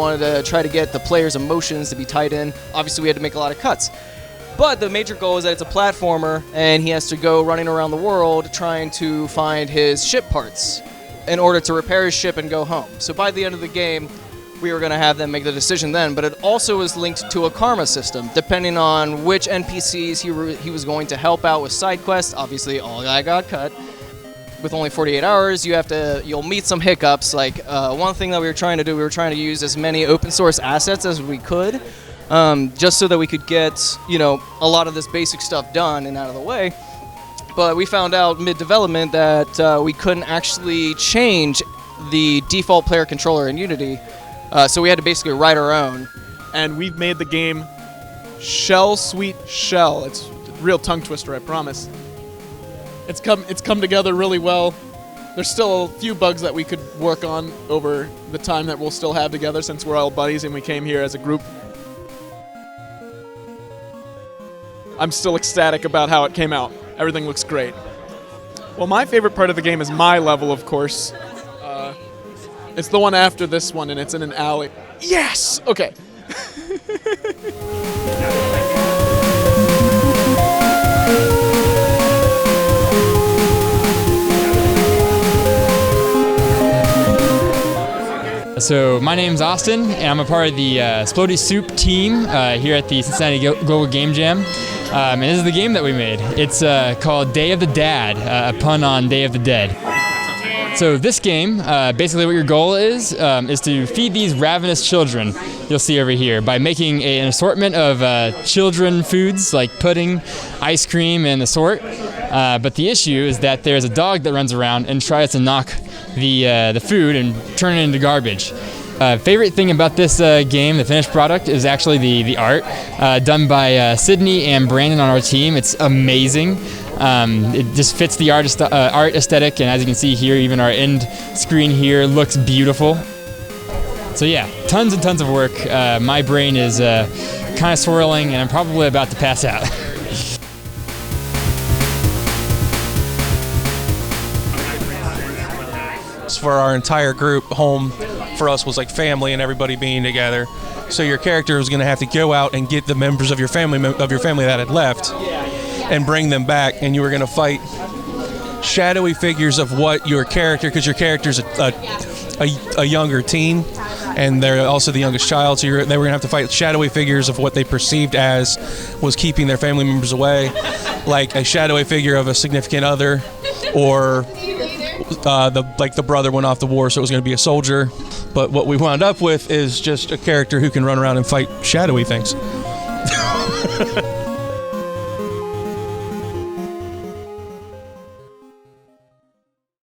wanted to try to get the players' emotions to be tied in. Obviously, we had to make a lot of cuts. But the major goal is that it's a platformer, and he has to go running around the world trying to find his ship parts in order to repair his ship and go home. So by the end of the game, we were going to have them make the decision then, but it also is linked to a karma system. Depending on which NPCs he was going to help out with side quests, obviously all that got cut. With only 48 hours, you'll meet some hiccups. Like one thing that we were trying to do, we were trying to use as many open source assets as we could, just so that we could get, a lot of this basic stuff done and out of the way. But we found out mid-development that we couldn't actually change the default player controller in Unity, so we had to basically write our own. And we've made the game Shell Sweet Shell. It's a real tongue twister, I promise. It's come together really well. There's still a few bugs that we could work on over the time that we'll still have together, since we're all buddies and we came here as a group. I'm still ecstatic about how it came out. Everything looks great. Well, my favorite part of the game is my level, of course. It's the one after this one, and it's in an alley. Yes! Okay. So my name's Austin, and I'm a part of the Splody Soup team here at the Cincinnati Global Game Jam. And this is the game that we made. It's called Day of the Dad, a pun on Day of the Dead. So this game, basically what your goal is to feed these ravenous children, you'll see over here, by making an assortment of children foods like pudding, ice cream, and the sort. But the issue is that there's a dog that runs around and tries to knock the food and turn it into garbage. Favorite thing about this game, the finished product, is actually the art done by Sydney and Brandon on our team. It's amazing. It just fits the art aesthetic, and as you can see here, even our end screen here looks beautiful. So yeah, tons and tons of work. My brain is kind of swirling, and I'm probably about to pass out. For our entire group, home for us was like family and everybody being together. So your character was going to have to go out and get the members of your family that had left and bring them back, and you were going to fight shadowy figures of what your character, because your character's a younger teen and they're also the youngest child, so they were going to have to fight shadowy figures of what they perceived as was keeping their family members away, like a shadowy figure of a significant other, or the brother went off to war, so it was going to be a soldier. But what we wound up with is just a character who can run around and fight shadowy things.